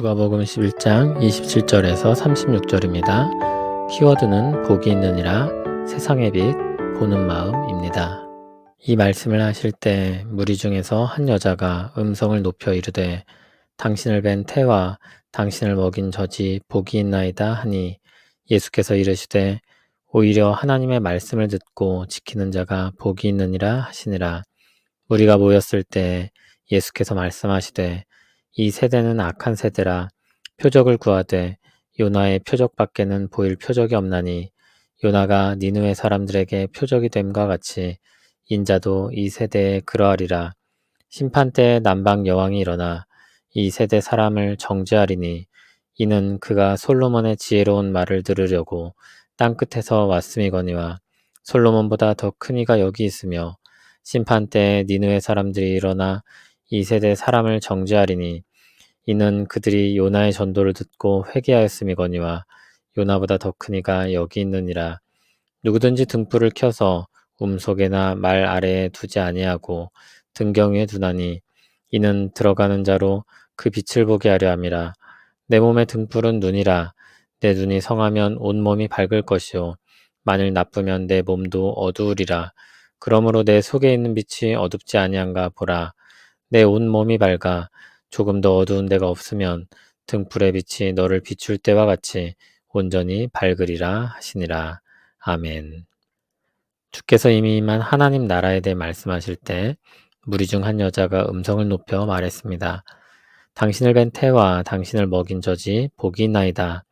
누가복음 11장 27절에서 36절입니다. 키워드는 복이 있느니라 세상의 빛 보는 마음입니다. 이 말씀을 하실 때 무리 중에서 한 여자가 음성을 높여 이르되 당신을 뵌 태와 당신을 먹인 젖이 복이 있나이다 하니 예수께서 이르시되 오히려 하나님의 말씀을 듣고 지키는 자가 복이 있느니라 하시니라. 무리가 모였을 때 예수께서 말씀하시되 이 세대는 악한 세대라 표적을 구하되 요나의 표적밖에는 보일 표적이 없나니 요나가 니느웨 사람들에게 표적이 됨과 같이 인자도 이 세대에 그러하리라. 심판 때에 남방 여왕이 일어나 이 세대 사람을 정죄하리니 이는 그가 솔로몬의 지혜로운 말을 들으려고 땅끝에서 왔음이거니와 솔로몬보다 더 큰 이가 여기 있으며 심판 때에 니느웨 사람들이 일어나 이 세대 사람을 정죄하리니 이는 그들이 요나의 전도를 듣고 회개하였음이거니와 요나보다 더 큰 이가 여기 있느니라. 누구든지 등불을 켜서 움속에나 말 아래에 두지 아니하고 등경 위에 두나니 이는 들어가는 자로 그 빛을 보게 하려 함이라. 내 몸의 등불은 눈이라. 내 눈이 성하면 온 몸이 밝을 것이요 만일 나쁘면 내 몸도 어두우리라. 그러므로 내 속에 있는 빛이 어둡지 아니한가 보라. 내 온 몸이 밝아 조금 더 어두운 데가 없으면 등불의 빛이 너를 비출 때와 같이 온전히 밝으리라 하시니라. 아멘. 주께서 이미 임한 하나님 나라에 대해 말씀하실 때 무리 중 한 여자가 음성을 높여 말했습니다. 당신을 뵌 태와 당신을 먹인 젖이 복이 있나이다.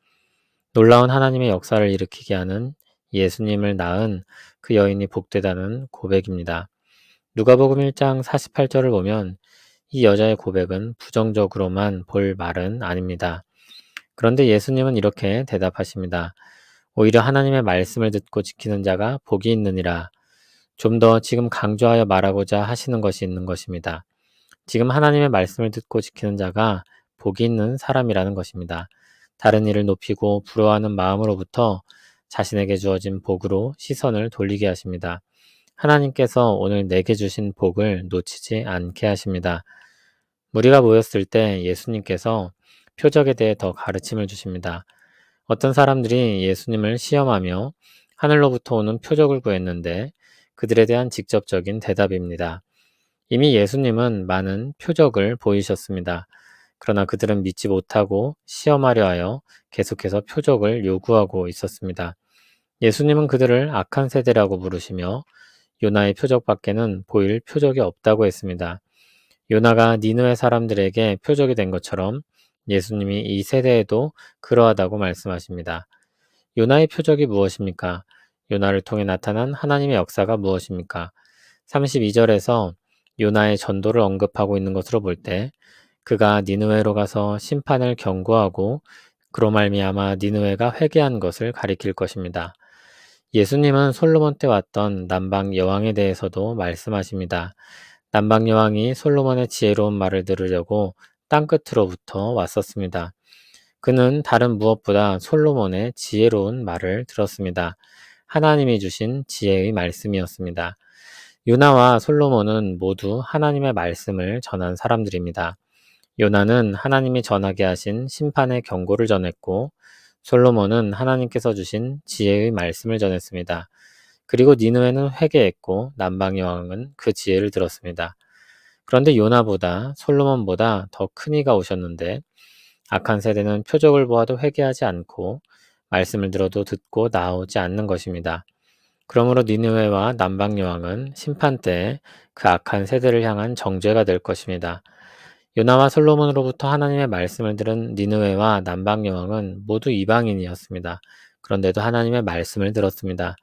놀라운 하나님의 역사를 일으키게 하는 예수님을 낳은 그 여인이 복되다는 고백입니다. 누가복음 1장 48절을 보면 이 여자의 고백은 부정적으로만 볼 말은 아닙니다. 그런데 예수님은 이렇게 대답하십니다. 오히려 하나님의 말씀을 듣고 지키는 자가 복이 있느니라. 좀 더 지금 강조하여 말하고자 하시는 것이 있는 것입니다. 지금 하나님의 말씀을 듣고 지키는 자가 복이 있는 사람이라는 것입니다. 다른 일을 높이고 부러워하는 마음으로부터 자신에게 주어진 복으로 시선을 돌리게 하십니다. 하나님께서 오늘 내게 주신 복을 놓치지 않게 하십니다. 무리가 모였을 때 예수님께서 표적에 대해 더 가르침을 주십니다. 어떤 사람들이 예수님을 시험하며 하늘로부터 오는 표적을 구했는데 그들에 대한 직접적인 대답입니다. 이미 예수님은 많은 표적을 보이셨습니다. 그러나 그들은 믿지 못하고 시험하려 하여 계속해서 표적을 요구하고 있었습니다. 예수님은 그들을 악한 세대라고 부르시며 요나의 표적밖에는 보일 표적이 없다고 했습니다. 요나가 니느웨 사람들에게 표적이 된 것처럼 예수님이 이 세대에도 그러하다고 말씀하십니다. 요나의 표적이 무엇입니까? 요나를 통해 나타난 하나님의 역사가 무엇입니까? 32절에서 요나의 전도를 언급하고 있는 것으로 볼 때 그가 니느웨로 가서 심판을 경고하고 그로 말미암아 니느웨가 회개한 것을 가리킬 것입니다. 예수님은 솔로몬 때 왔던 남방 여왕에 대해서도 말씀하십니다. 남방 여왕이 솔로몬의 지혜로운 말을 들으려고 땅끝으로부터 왔었습니다. 그는 다른 무엇보다 솔로몬의 지혜로운 말을 들었습니다. 하나님이 주신 지혜의 말씀이었습니다. 요나와 솔로몬은 모두 하나님의 말씀을 전한 사람들입니다. 요나는 하나님이 전하게 하신 심판의 경고를 전했고 솔로몬은 하나님께서 주신 지혜의 말씀을 전했습니다. 그리고 니느웨는 회개했고 남방 여왕은 그 지혜를 들었습니다. 그런데 요나보다 솔로몬보다 더 큰 이가 오셨는데 악한 세대는 표적을 보아도 회개하지 않고 말씀을 들어도 듣고 나오지 않는 것입니다. 그러므로 니느웨와 남방 여왕은 심판 때에 그 악한 세대를 향한 정죄가 될 것입니다. 요나와 솔로몬으로부터 하나님의 말씀을 들은 니느웨와 남방 여왕은 모두 이방인이었습니다. 그런데도 하나님의 말씀을 들었습니다.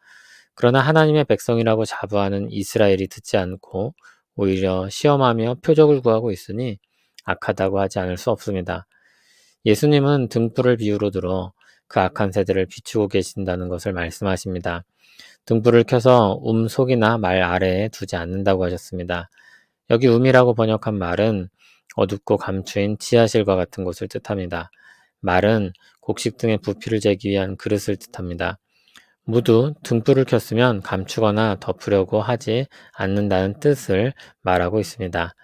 그러나 하나님의 백성이라고 자부하는 이스라엘이 듣지 않고 오히려 시험하며 표적을 구하고 있으니 악하다고 하지 않을 수 없습니다. 예수님은 등불을 비유로 들어 그 악한 세대를 비추고 계신다는 것을 말씀하십니다. 등불을 켜서 속이나 말 아래에 두지 않는다고 하셨습니다. 여기 이라고 번역한 말은 어둡고 감추인 지하실과 같은 곳을 뜻합니다. 말은 곡식 등의 부피를 재기 위한 그릇을 뜻합니다. 모두 등불을 켰으면 감추거나 덮으려고 하지 않는다는 뜻을 말하고 있습니다.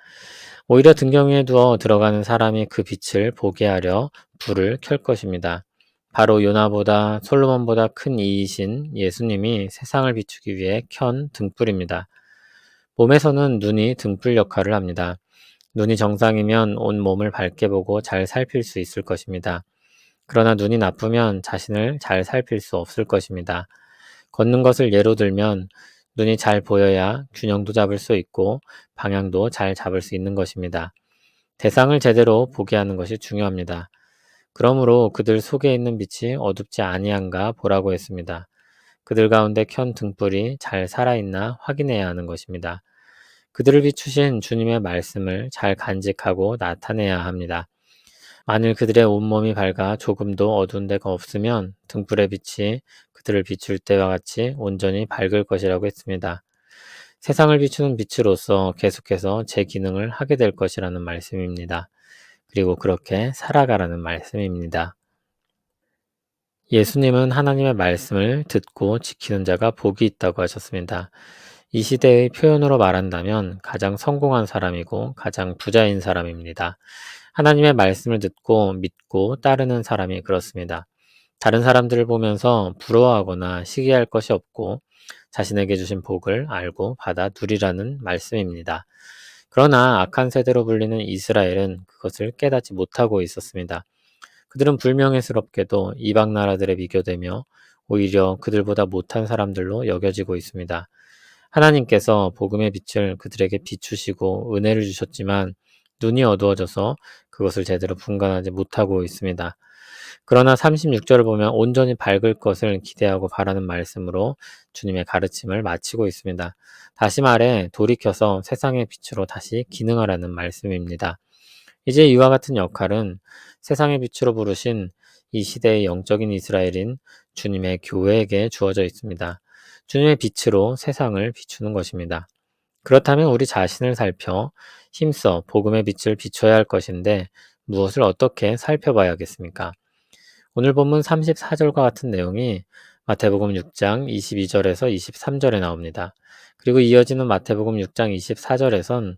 오히려 등경에 두어 들어가는 사람이 그 빛을 보게 하려 불을 켤 것입니다. 바로 요나보다 솔로몬보다 큰 이이신 예수님이 세상을 비추기 위해 켠 등불입니다. 몸에서는 눈이 등불 역할을 합니다. 눈이 정상이면 온 몸을 밝게 보고 잘 살필 수 있을 것입니다. 그러나 눈이 나쁘면 자신을 잘 살필 수 없을 것입니다. 걷는 것을 예로 들면 눈이 잘 보여야 균형도 잡을 수 있고 방향도 잘 잡을 수 있는 것입니다. 대상을 제대로 보게 하는 것이 중요합니다. 그러므로 그들 속에 있는 빛이 어둡지 아니한가 보라고 했습니다. 그들 가운데 켠 등불이 잘 살아있나 확인해야 하는 것입니다. 그들을 비추신 주님의 말씀을 잘 간직하고 나타내야 합니다. 만일 그들의 온몸이 밝아 조금도 어두운 데가 없으면 등불의 빛이 그들을 비출 때와 같이 온전히 밝을 것이라고 했습니다. 세상을 비추는 빛으로서 계속해서 제 기능을 하게 될 것이라는 말씀입니다. 그리고 그렇게 살아가라는 말씀입니다. 예수님은 하나님의 말씀을 듣고 지키는 자가 복이 있다고 하셨습니다. 이 시대의 표현으로 말한다면 가장 성공한 사람이고 가장 부자인 사람입니다. 하나님의 말씀을 듣고 믿고 따르는 사람이 그렇습니다. 다른 사람들을 보면서 부러워하거나 시기할 것이 없고 자신에게 주신 복을 알고 받아 누리라는 말씀입니다. 그러나 악한 세대로 불리는 이스라엘은 그것을 깨닫지 못하고 있었습니다. 그들은 불명예스럽게도 이방 나라들에 비교되며 오히려 그들보다 못한 사람들로 여겨지고 있습니다. 하나님께서 복음의 빛을 그들에게 비추시고 은혜를 주셨지만 눈이 어두워져서 그것을 제대로 분간하지 못하고 있습니다. 그러나 36절을 보면 온전히 밝을 것을 기대하고 바라는 말씀으로 주님의 가르침을 마치고 있습니다. 다시 말해 돌이켜서 세상의 빛으로 다시 기능하라는 말씀입니다. 이제 이와 같은 역할은 세상의 빛으로 부르신 이 시대의 영적인 이스라엘인 주님의 교회에게 주어져 있습니다. 주님의 빛으로 세상을 비추는 것입니다. 그렇다면 우리 자신을 살펴 힘써 복음의 빛을 비춰야 할 것인데 무엇을 어떻게 살펴봐야겠습니까? 오늘 본문 34절과 같은 내용이 마태복음 6장 22절에서 23절에 나옵니다. 그리고 이어지는 마태복음 6장 24절에선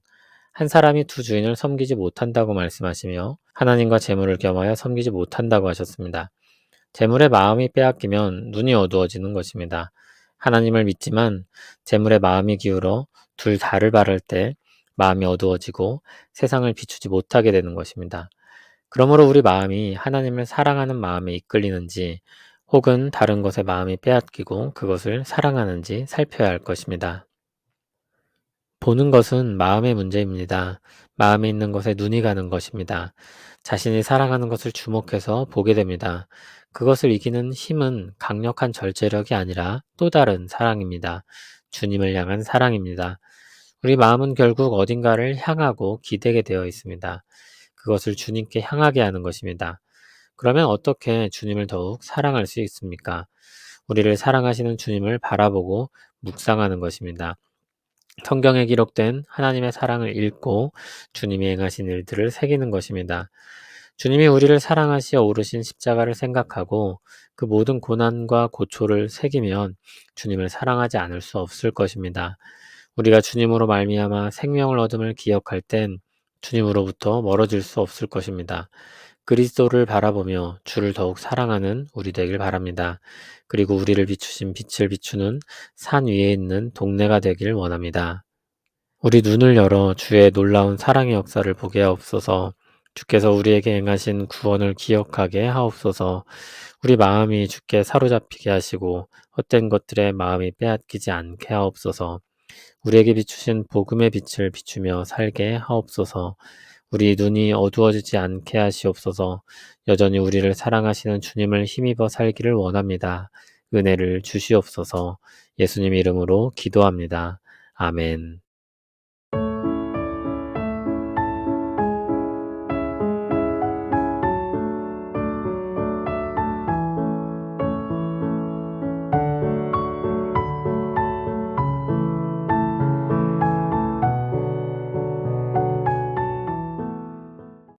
한 사람이 두 주인을 섬기지 못한다고 말씀하시며 하나님과 재물을 겸하여 섬기지 못한다고 하셨습니다. 재물의 마음이 빼앗기면 눈이 어두워지는 것입니다. 하나님을 믿지만 재물의 마음이 기울어 둘 다를 바랄 때 마음이 어두워지고 세상을 비추지 못하게 되는 것입니다. 그러므로 우리 마음이 하나님을 사랑하는 마음에 이끌리는지 혹은 다른 것에 마음이 빼앗기고 그것을 사랑하는지 살펴야 할 것입니다. 보는 것은 마음의 문제입니다. 마음에 있는 것에 눈이 가는 것입니다. 자신이 사랑하는 것을 주목해서 보게 됩니다. 그것을 이기는 힘은 강력한 절제력이 아니라 또 다른 사랑입니다. 주님을 향한 사랑입니다. 우리 마음은 결국 어딘가를 향하고 기대게 되어 있습니다. 그것을 주님께 향하게 하는 것입니다. 그러면 어떻게 주님을 더욱 사랑할 수 있습니까? 우리를 사랑하시는 주님을 바라보고 묵상하는 것입니다. 성경에 기록된 하나님의 사랑을 읽고 주님이 행하신 일들을 새기는 것입니다. 주님이 우리를 사랑하시어 오르신 십자가를 생각하고 그 모든 고난과 고초를 새기면 주님을 사랑하지 않을 수 없을 것입니다. 우리가 주님으로 말미암아 생명을 얻음을 기억할 땐 주님으로부터 멀어질 수 없을 것입니다. 그리스도를 바라보며 주를 더욱 사랑하는 우리 되길 바랍니다. 그리고 우리를 비추신 빛을 비추는 산 위에 있는 동네가 되길 원합니다. 우리 눈을 열어 주의 놀라운 사랑의 역사를 보게 하옵소서. 주께서 우리에게 행하신 구원을 기억하게 하옵소서. 우리 마음이 주께 사로잡히게 하시고 헛된 것들에 마음이 빼앗기지 않게 하옵소서. 우리에게 비추신 복음의 빛을 비추며 살게 하옵소서. 우리 눈이 어두워지지 않게 하시옵소서. 여전히 우리를 사랑하시는 주님을 힘입어 살기를 원합니다. 은혜를 주시옵소서. 예수님 이름으로 기도합니다. 아멘.